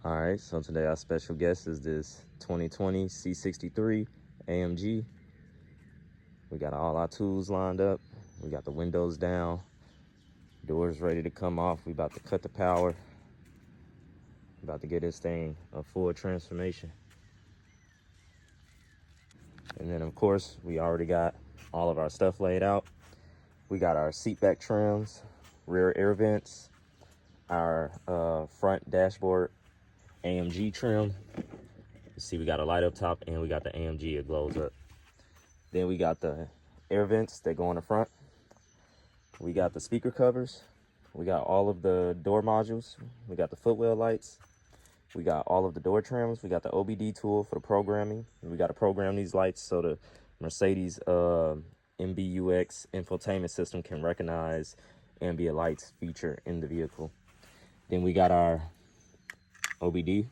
All right, so today our special guest is this 2020 C63 AMG. We got all our tools lined up. We got the windows down, doors ready to come off. We about to cut the power. About to get this thing a full transformation. And then of course, we already got all of our stuff laid out. We got our seat back trims, rear air vents, our front dashboard AMG trim. You see we got a light up top and we got the AMG, it glows up. Then we got the air vents that go in the front. We got the speaker covers. We got all of the door modules. We got the footwell lights. We got all of the door trims. We got the OBD tool for the programming. We got to program these lights so the Mercedes MBUX infotainment system can recognize ambient lights feature in the vehicle. Then we got our OBD.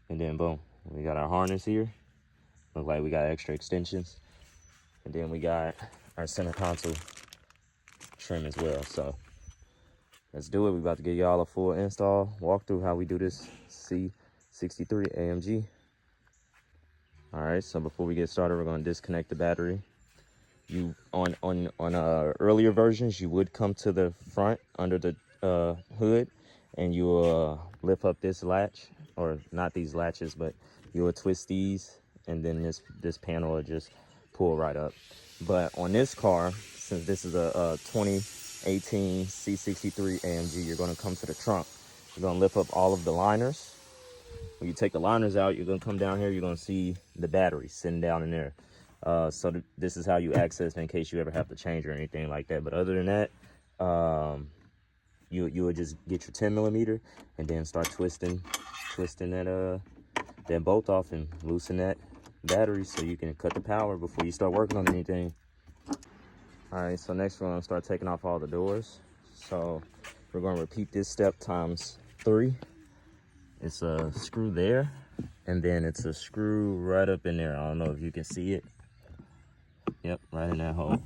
And then boom, we got our harness here. Look like we got extra extensions. And then we got our center console trim as well. So let's do it. We about to give y'all a full install, walk through how we do this C63 AMG. All right, so before we get started, we're gonna disconnect the battery. You on earlier versions, you would come to the front under the hood and you will lift up this latch, or not these latches, but you will twist these and then this panel will just pull right up. But on this car, since this is a 2018 C63 AMG, you're gonna come to the trunk. You're gonna lift up all of the liners. When you take the liners out, you're gonna come down here, you're gonna see the battery sitting down in there. So this is how you access it in case you ever have to change or anything like that. But other than that, you would just get your 10mm and then start twisting that bolt off and loosen that battery so you can cut the power before you start working on anything. All right, so next we're gonna start taking off all the doors. So we're gonna repeat this step times 3. It's a screw there, and then it's a screw right up in there. I don't know if you can see it. Yep, right in that hole.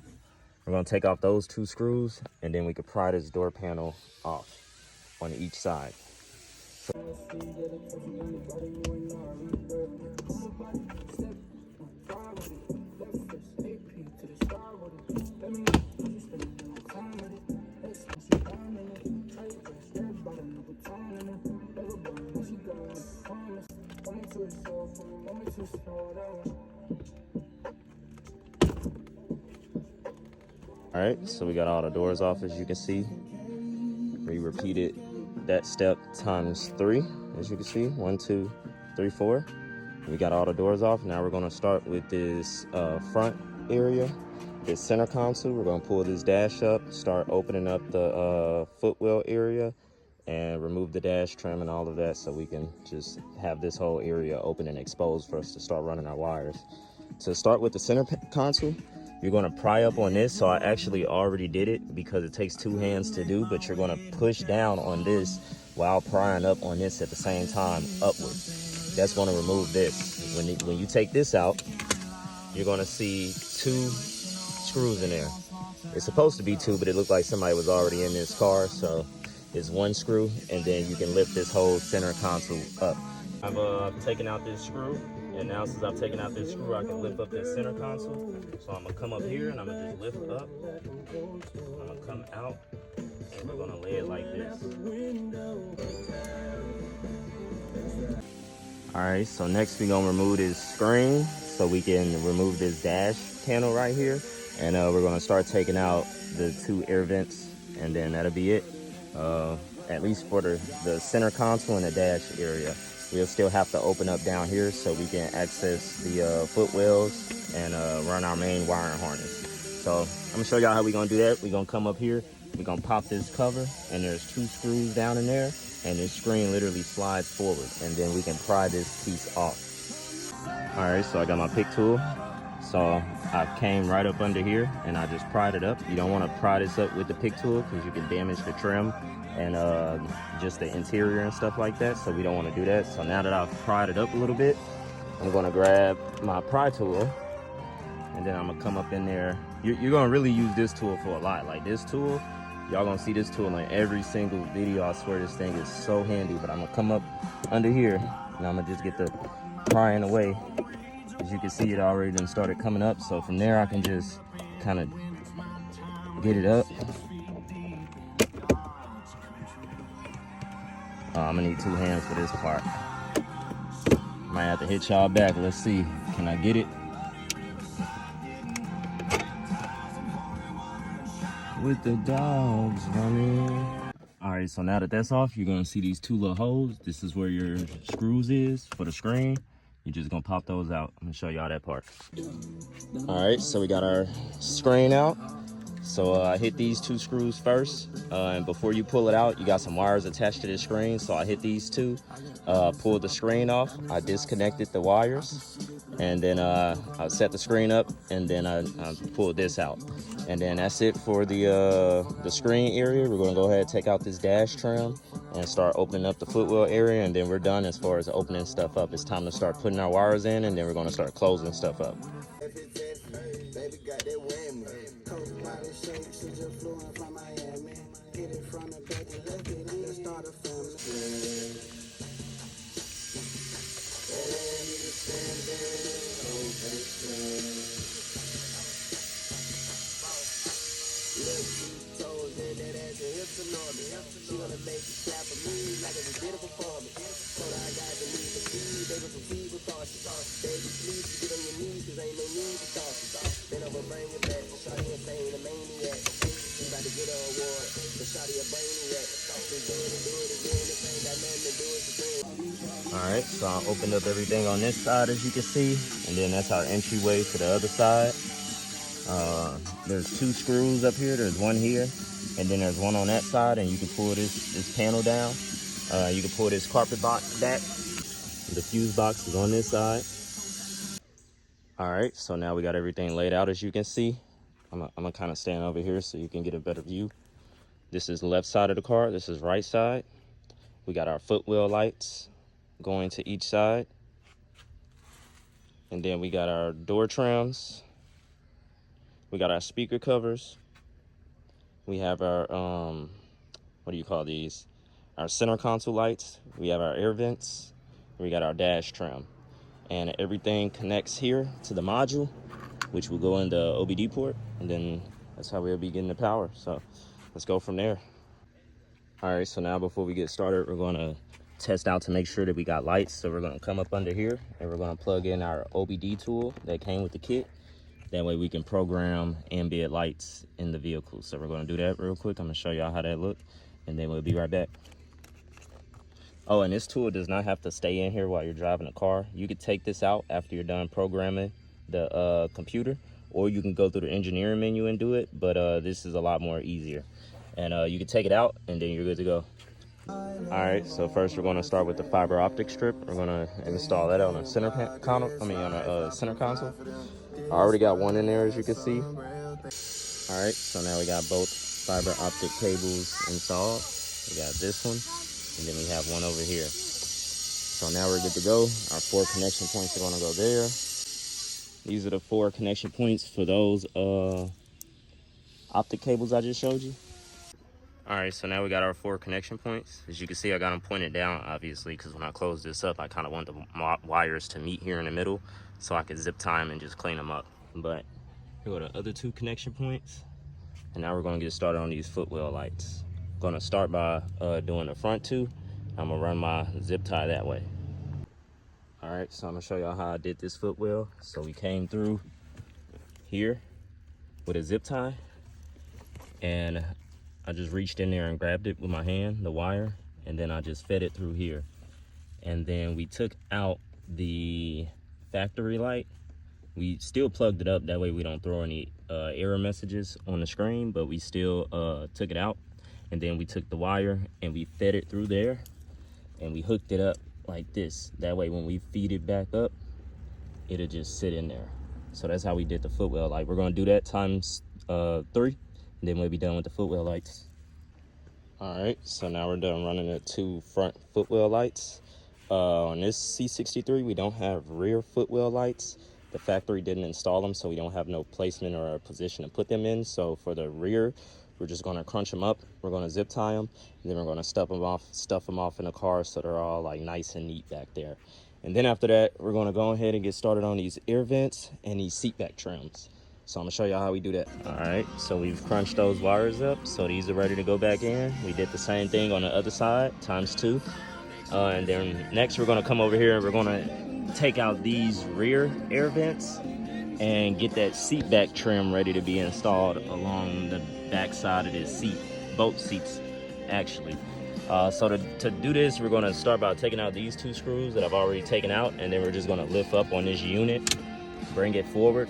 We're gonna take off those 2 screws, and then we can pry this door panel off on each side. All right, so we got all the doors off, as you can see. We repeated that step times 3, as you can see. 1, 2, 3, 4. We got all the doors off. Now we're gonna start with this front area, this center console. We're gonna pull this dash up, start opening up the footwell area, and remove the dash trim and all of that so we can just have this whole area open and exposed for us to start running our wires. To start with the center console, you're gonna pry up on this. So I actually already did it because it takes 2 hands to do, but you're gonna push down on this while prying up on this at the same time upward. That's gonna remove this. When you take this out, you're gonna see 2 screws in there. It's supposed to be 2, but it looked like somebody was already in this car, so it's 1 screw, and then you can lift this whole center console up. I've taken out this screw, and now since I've taken out this screw, I can lift up this center console. So I'm gonna come up here and I'm gonna just lift up. I'm gonna come out, and we're gonna lay it like this. All right, so next we're gonna remove this screen so we can remove this dash panel right here. And we're gonna start taking out the 2 air vents, and then that'll be it. At least for the center console and the dash area. We'll still have to open up down here so we can access the footwells and run our main wiring harness. So I'm gonna show y'all how we're gonna do that. We're gonna come up here, we're gonna pop this cover, and there's 2 screws down in there, and this screen literally slides forward, and then we can pry this piece off. All right, so I got my pick tool. So I came right up under here and I just pried it up. You don't want to pry this up with the pick tool because you can damage the trim and just the interior and stuff like that. So we don't want to do that. So now that I've pried it up a little bit, I'm going to grab my pry tool, and then I'm going to come up in there. You're going to really use this tool for a lot. Like this tool, Y'all gonna see this tool in every single video. I swear this thing is so handy. But I'm gonna come up under here and I'm gonna just get the prying away. As you can see, it already done started coming up. So from there, I can just kind of get it up. Oh, I'm gonna need 2 hands for this part. Might have to hit y'all back. Let's see. Can I get it? With the dogs running. All right, so now that that's off, you're gonna see these 2 little holes. This is where your screws is for the screen. You're just gonna pop those out. I'm gonna show y'all that part. All right, so we got our screen out. So I hit these 2 screws first, and before you pull it out, you got some wires attached to the screen. So I hit these 2, pulled the screen off. I disconnected the wires, and then I set the screen up, and then I pulled this out. And then that's it for the screen area. We're gonna go ahead and take out this dash trim and start opening up the footwell area, and then we're done as far as opening stuff up. It's time to start putting our wires in, and then we're gonna start closing stuff up. All right, so I opened up everything on this side, as you can see, and then that's our entryway to the other side. There's 2 screws up here. There's 1 here, and then there's 1 on that side, and you can pull this panel down. You can pull this carpet box back. The fuse box is on this side. All right, so now we got everything laid out, as you can see. I'm gonna kind of stand over here so you can get a better view. This is the left side of the car. This is right side. We got our footwell lights going to each side. And then we got our door trims. We got our speaker covers. We have our, what do you call these? Our center console lights. We have our air vents. We got our dash trim. And everything connects here to the module, which will go in the OBD port. And then that's how we'll be getting the power. So let's go from there. All right, so now before we get started, we're gonna test out to make sure that we got lights. So we're gonna come up under here and we're gonna plug in our OBD tool that came with the kit. That way we can program ambient lights in the vehicle. So we're gonna do that real quick. I'm gonna show y'all how that look, and then we'll be right back. Oh, and this tool does not have to stay in here while you're driving the car. You could take this out after you're done programming the computer, or you can go through the engineering menu and do it, but this is a lot more easier. And you can take it out and then you're good to go. All right, so first we're gonna start with the fiber optic strip. We're gonna install that on a center console. Center console. I already got one in there, as you can see. All right, so now we got both fiber optic cables installed. We got this one, and then we have one over here. So now we're good to go. Our 4 connection points are gonna go there. These are the 4 connection points for those optic cables I just showed you. All right, so now we got our 4 connection points. As you can see, I got them pointed down, obviously, because when I close this up, I kind of want the wires to meet here in the middle so I can zip tie them and just clean them up. But here are the other 2 connection points. And now we're gonna get started on these footwell lights. Gonna start by doing the front 2. I'm gonna run my zip tie that way. All right, so I'm gonna show y'all how I did this footwell. So we came through here with a zip tie, and I just reached in there and grabbed it with my hand, the wire, and then I just fed it through here. And then we took out the factory light. We still plugged it up, that way we don't throw any error messages on the screen, but we still took it out. And then we took the wire and we fed it through there, and we hooked it up like this. That way when we feed it back up, it'll just sit in there. So that's how we did the footwell light. We're gonna do that times 3, and then we'll be done with the footwell lights. All right, so now we're done running the 2 front footwell lights. On this C63, we don't have rear footwell lights. The factory didn't install them, so we don't have no placement or a position to put them in. So for the rear we're just gonna crunch them up. We're gonna zip tie them, and then we're gonna stuff them off in the car so they're all like nice and neat back there. And then after that, we're gonna go ahead and get started on these air vents and these seat back trims. So I'm gonna show y'all how we do that. All right, so we've crunched those wires up, so these are ready to go back in. We did the same thing on the other side, ×2. And then next we're gonna come over here and we're gonna take out these rear air vents and get that seat back trim ready to be installed along the back side of this seat, both seats actually. So to do this, we're gonna start by taking out these 2 screws that I've already taken out, and then we're just gonna lift up on this unit, bring it forward.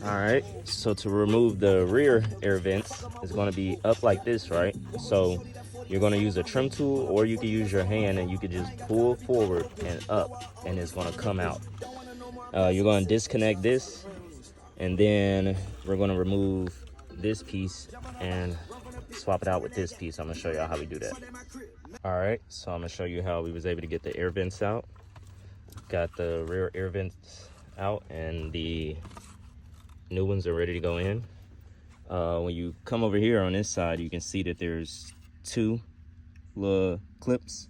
All right, so to remove the rear air vents, it's gonna be up like this, right? So you're gonna use a trim tool, or you can use your hand and you can just pull forward and up, and it's gonna come out. You're gonna disconnect this, and then we're gonna remove this piece and swap it out with this piece. I'm gonna show y'all how we do that. All right, so I'm gonna show you how we was able to get the air vents out. Got the rear air vents out, and the new ones are ready to go in. When you come over here on this side, you can see that there's 2 little clips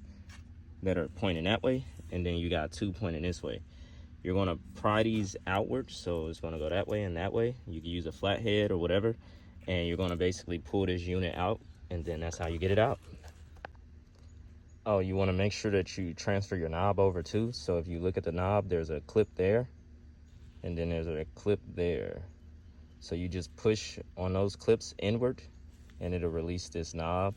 that are pointing that way, and then you got 2 pointing this way. You're gonna pry these outward, so it's gonna go that way and that way. You can use a flathead or whatever, and you're gonna basically pull this unit out, and then that's how you get it out. Oh, you wanna make sure that you transfer your knob over too. So if you look at the knob, there's a clip there, and then there's a clip there. So you just push on those clips inward, and it'll release this knob,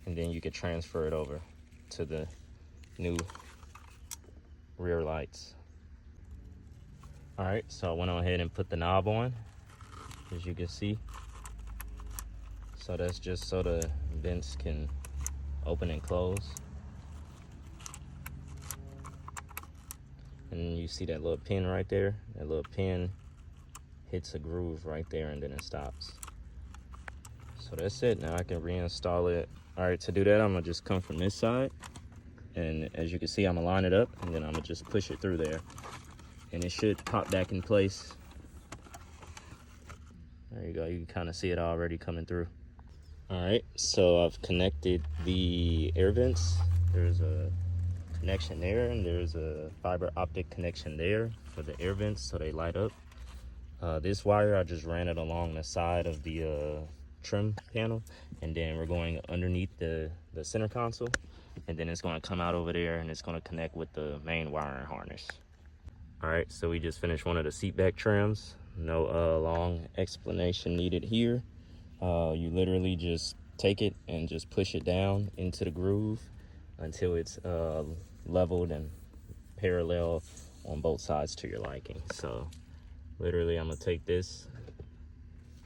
and then you can transfer it over to the new rear lights. All right, so I went on ahead and put the knob on, as you can see. So that's just so the vents can open and close. And you see that little pin right there? That little pin hits a groove right there, and then it stops. So that's it. Now I can reinstall it. All right, to do that, I'm gonna just come from this side, and as you can see, I'm gonna line it up, and then I'm gonna just push it through there, and it should pop back in place. There you go. You can kind of see it already coming through. All right, so I've connected the air vents. There's a connection there, and there's a fiber optic connection there for the air vents so they light up. This wire, I just ran it along the side of the trim panel, and then we're going underneath the center console, and then it's going to come out over there, and it's going to connect with the main wiring harness. All right, so we just finished one of the seat back trims. No long explanation needed here. You literally just take it and just push it down into the groove until it's leveled and parallel on both sides to your liking. So literally, I'm gonna take this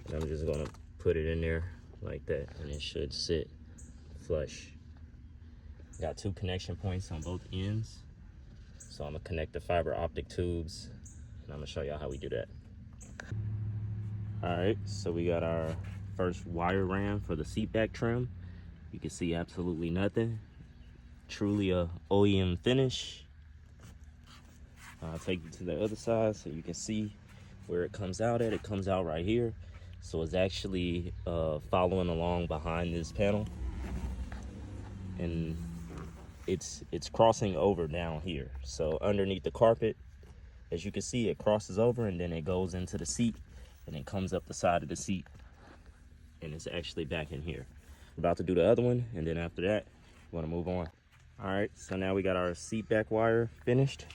and I'm just gonna put it in there like that, and it should sit flush. Got 2 connection points on both ends, so I'm gonna connect the fiber optic tubes, and I'm gonna show y'all how we do that. All right, so we got our first wire ran for the seat back trim. You can see absolutely nothing. Truly a OEM finish. I'll take you to the other side so you can see where it comes out at. It comes out right here. So it's actually following along behind this panel, and it's crossing over down here. So underneath the carpet, as you can see, it crosses over, and then it goes into the seat, and it comes up the side of the seat, and it's actually back in here. We're about to do the other one, and then after that, we're gonna move on. All right, so now we got our seat back wire finished.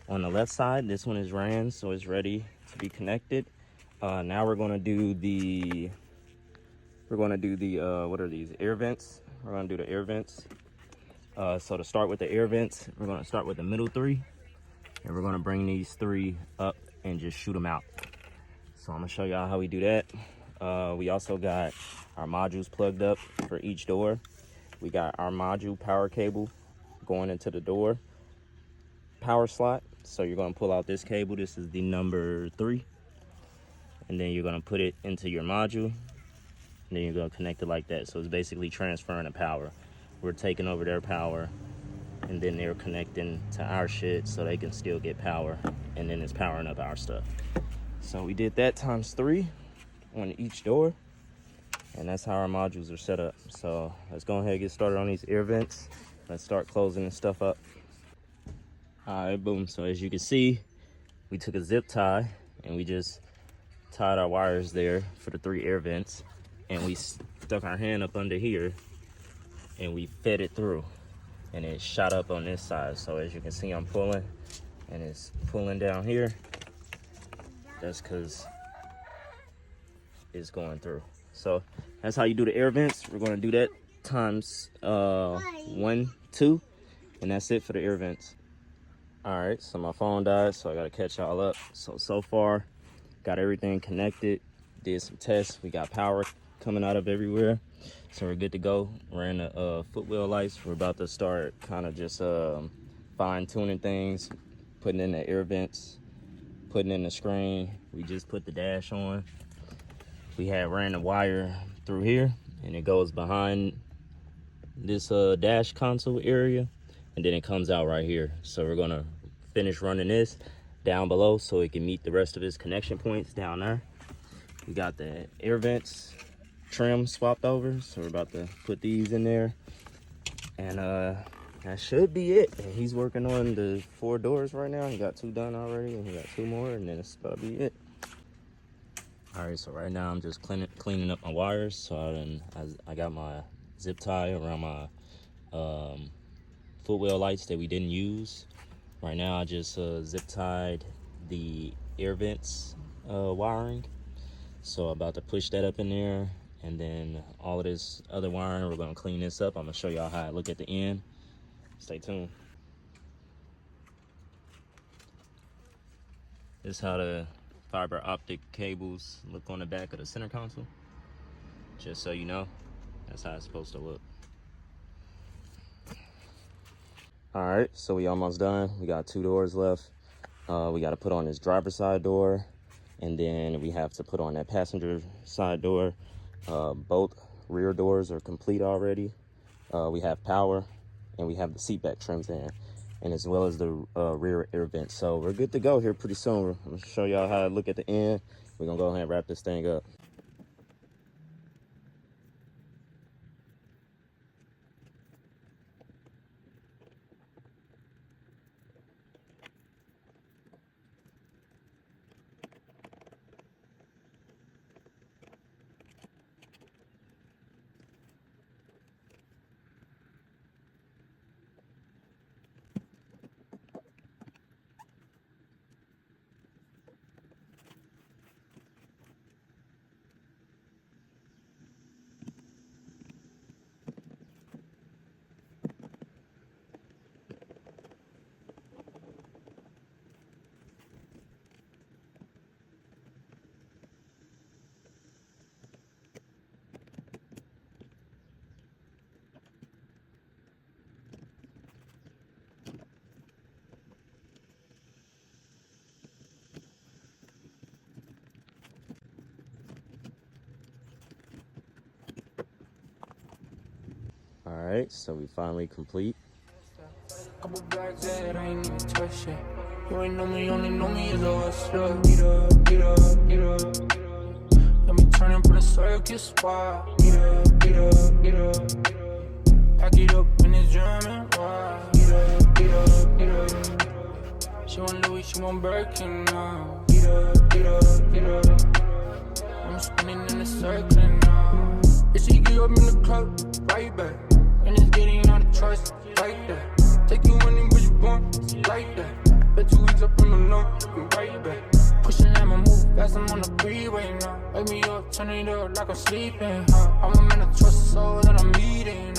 On the left side, this one is ran, so it's ready to be connected. Now we're gonna do the, what are these, air vents? We're gonna do the air vents. So to start with the air vents, we're gonna start with the middle 3, and we're gonna bring these 3 up and just shoot them out. So I'm gonna show y'all how we do that. We also got our modules plugged up for each door. We got our module power cable going into the door power slot. So you're gonna pull out this cable. This is the number 3. And then you're gonna put it into your module. And then you're gonna connect it like that. So it's basically transferring the power. We're taking over their power, and then they're connecting to our shit so they can still get power. And then it's powering up our stuff. So we did that times 3 on each door. And that's how our modules are set up. So let's go ahead and get started on these air vents. Let's start closing this stuff up. All right, boom. So as you can see, we took a zip tie and we just tied our wires there for the 3 air vents. And we stuck our hand up under here and we fed it through. And it shot up on this side. So as you can see, I'm pulling and it's pulling down here. That's because it's going through. So that's how you do the air vents. We're gonna do that times 1, 2, and that's it for the air vents. All right, so my phone died, so I gotta catch y'all up. So far, got everything connected, did some tests. We got power coming out of everywhere. So we're good to go. Ran the footwell lights. We're about to start kind of just fine tuning things, putting in the air vents, putting in the screen. We just put the dash on. We had ran the wire through here and it goes behind this dash console area and then it comes out right here. So we're gonna finish running this down below so it can meet the rest of its connection points down there. We got the air vents trim swapped over, so we're about to put these in there. And that should be it. And he's working on the 4 doors right now. He got 2 done already and he got 2 more and then it's about to be it. All right, so right now I'm just cleaning up my wires. So I got my zip tie around my footwell lights that we didn't use. Right now I just zip tied the air vents wiring. So I'm about to push that up in there, and then all of this other wiring, we're gonna clean this up. I'm gonna show y'all how I look at the end. Stay tuned. This is how the fiber optic cables look on the back of the center console. Just so you know, that's how it's supposed to look. All right, so we almost done. We got 2 doors left. We got to put on this driver's side door, and then we have to put on that passenger side door. Both rear doors are complete already. We have power, and we have the seat back trims in, and as well as the rear air vent. So we're good to go here pretty soon. I'm gonna show y'all how I look at the end. We're gonna go ahead and wrap this thing up. All right, so we finally complete. Couple bags that I ain't even touch it. You ain't know me, only know me as a hustler. Get up, get up, get up. Let me turn up for the circus spot. Get up, get up, get up. Pack it up in this German wide. Get up, get up, get up. She want Louis, she want Birkin now. Get up, get up, get up. I'm spinning in the circle now. If she get up in the club, right back. And it's getting out of trust, like that. Take you money where you want, like that. Bet 2 weeks up in the low, and right back. Pushing at my move, fast, I'm on the freeway now. Wake me up, turn it up like I'm sleeping. I'm a man of trust, so that I'm eating.